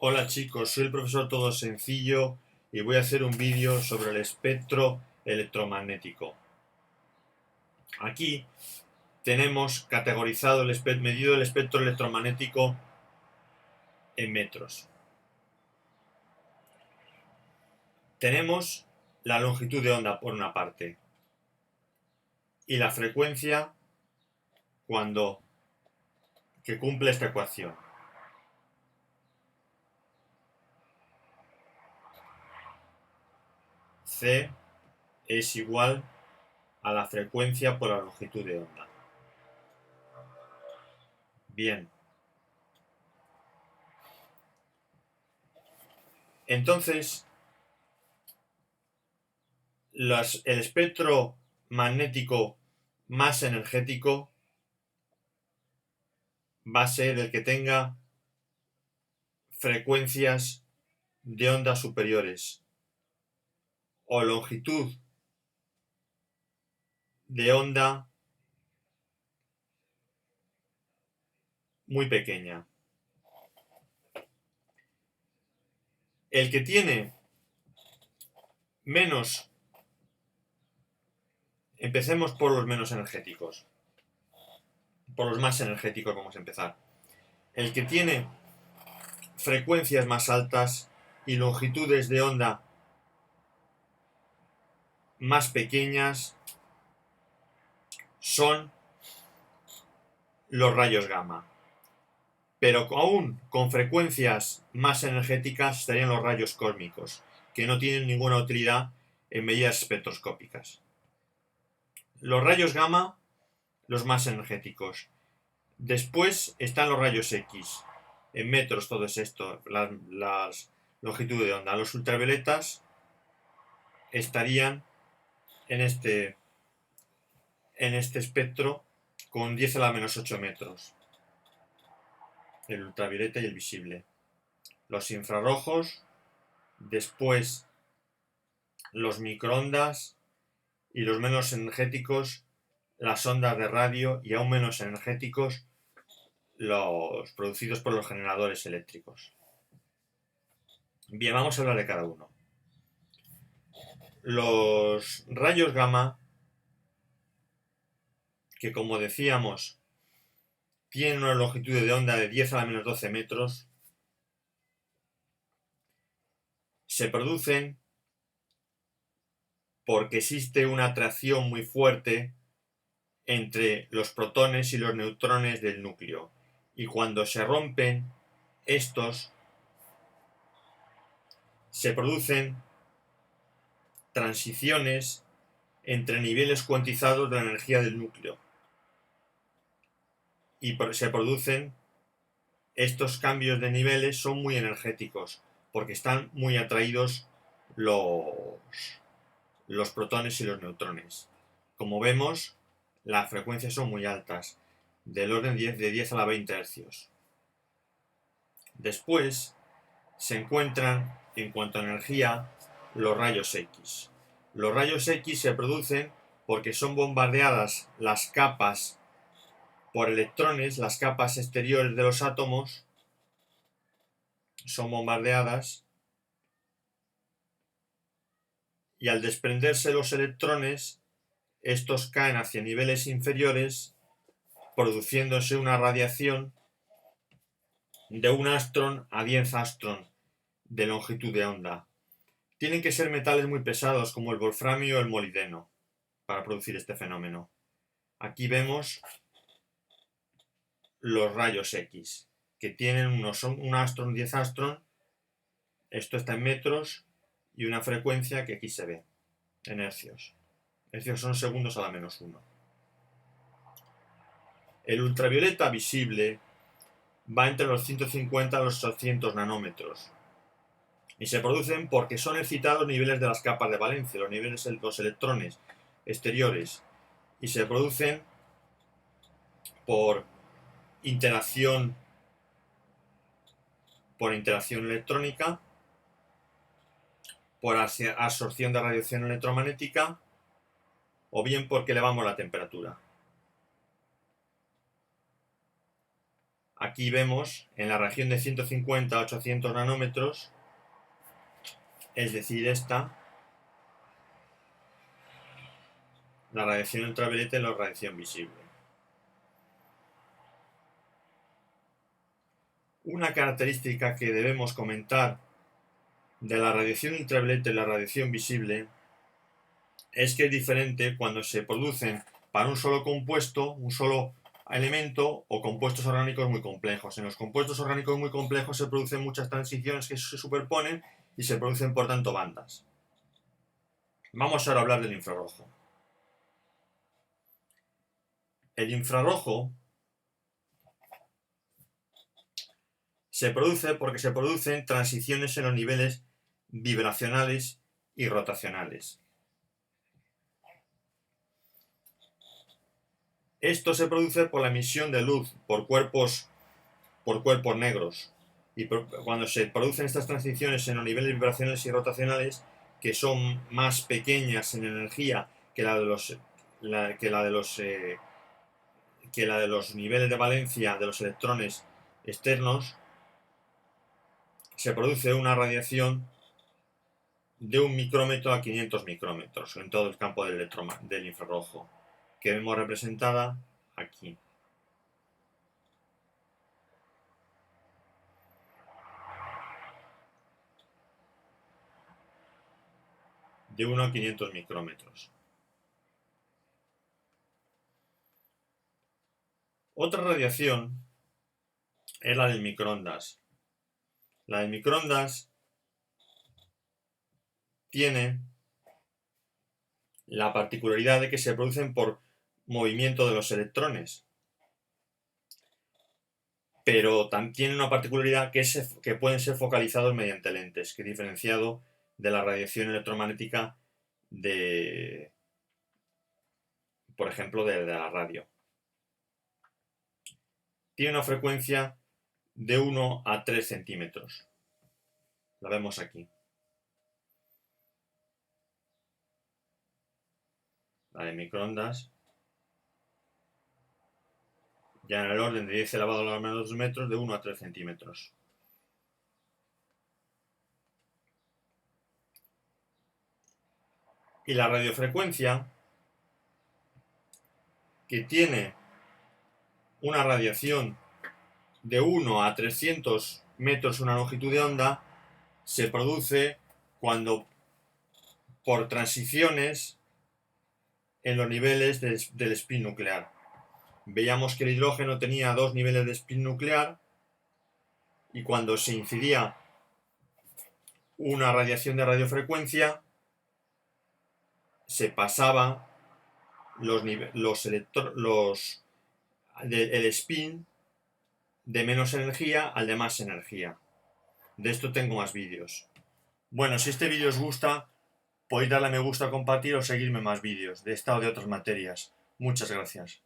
Hola chicos, soy el profesor Todo Sencillo y voy a hacer un vídeo sobre el espectro electromagnético. Aquí tenemos categorizado medido el espectro electromagnético en metros. Tenemos la longitud de onda por una parte y la frecuencia cuando que cumple esta ecuación. C es igual a la frecuencia por la longitud de onda. Bien, entonces el espectro magnético más energético va a ser el que tenga frecuencias de onda superiores o longitud de onda muy pequeña. El que tiene menos, empecemos por los menos energéticos, por los más energéticos vamos a empezar. El que tiene frecuencias más altas y longitudes de onda más pequeñas son los rayos gamma. Pero aún con frecuencias más energéticas estarían los rayos cósmicos, que no tienen ninguna utilidad en medidas espectroscópicas. Los rayos gamma, los más energéticos. Después están los rayos X, en metros todo es esto, las longitudes de onda. Los ultravioletas estarían en este espectro con 10 a la menos 8 metros. El ultravioleta y el visible. Los infrarrojos, después los microondas y los menos energéticos, las ondas de radio, y aún menos energéticos los producidos por los generadores eléctricos. Bien, vamos a hablar de cada uno. Los rayos gamma, que como decíamos tienen una longitud de onda de 10 a la menos 12 metros, se producen porque existe una atracción muy fuerte entre los protones y los neutrones del núcleo, y cuando se rompen estos se producen transiciones entre niveles cuantizados de la energía del núcleo, y se producen estos cambios de niveles, son muy energéticos porque están muy atraídos los protones y los neutrones. Como vemos, las frecuencias son muy altas, del orden de 10 a la 20 Hz. Después se encuentran, en cuanto a energía, los rayos X. Los rayos X se producen porque son bombardeadas las capas por electrones, las capas exteriores de los átomos son bombardeadas, y al desprenderse los electrones, estos caen hacia niveles inferiores, produciéndose una radiación de 1 ástron a 10 ástron de longitud de onda. Tienen que ser metales muy pesados como el wolframio o el molibdeno para producir este fenómeno. Aquí vemos los rayos X, que tienen 1 ástron, 10 ástron, esto está en metros, y una frecuencia que aquí se ve, en hercios. Hercios son segundos a la menos 1. El ultravioleta visible va entre los 150 a los 800 nanómetros, y se producen porque son excitados niveles de las capas de valencia, los niveles de los electrones exteriores, y se producen por interacción electrónica, por absorción de radiación electromagnética, o bien porque elevamos la temperatura. Aquí vemos en la región de 150 a 800 nanómetros, es decir, esta, la radiación ultravioleta y la radiación visible. Una característica que debemos comentar de la radiación ultravioleta y la radiación visible es que es diferente cuando se producen para un solo compuesto, un solo elemento o compuestos orgánicos muy complejos. En los compuestos orgánicos muy complejos se producen muchas transiciones que se superponen y se producen por tanto bandas. Vamos ahora a hablar del infrarrojo. El infrarrojo se produce porque se producen transiciones en los niveles vibracionales y rotacionales. Esto se produce por la emisión de luz por cuerpos negros. Y cuando se producen estas transiciones en los niveles vibracionales y rotacionales, que son más pequeñas en energía que la de los niveles de valencia de los electrones externos, se produce una radiación de 1 micrómetro a 500 micrómetros en todo el campo del infrarrojo, que vemos representada aquí. De 1 a 500 micrómetros. Otra radiación es la del microondas. La del microondas tiene la particularidad de que se producen por movimiento de los electrones, pero también tiene una particularidad que pueden ser focalizados mediante lentes, que es diferenciado de la radiación electromagnética por ejemplo, de la radio. Tiene una frecuencia de 1 a 3 centímetros. La vemos aquí. La de microondas, ya en el orden de 10 elevado a la menos 2 metros, de 1 a 3 centímetros. Y la radiofrecuencia, que tiene una radiación de 1 a 300 metros una longitud de onda, se produce cuando por transiciones en los niveles del spin nuclear. Veíamos que el hidrógeno tenía 2 niveles de spin nuclear y cuando se incidía una radiación de radiofrecuencia se pasaba el spin de menos energía al de más energía. De esto tengo más vídeos. Bueno, si este vídeo os gusta, podéis darle a me gusta, compartir o seguirme más vídeos de esta o de otras materias. Muchas gracias.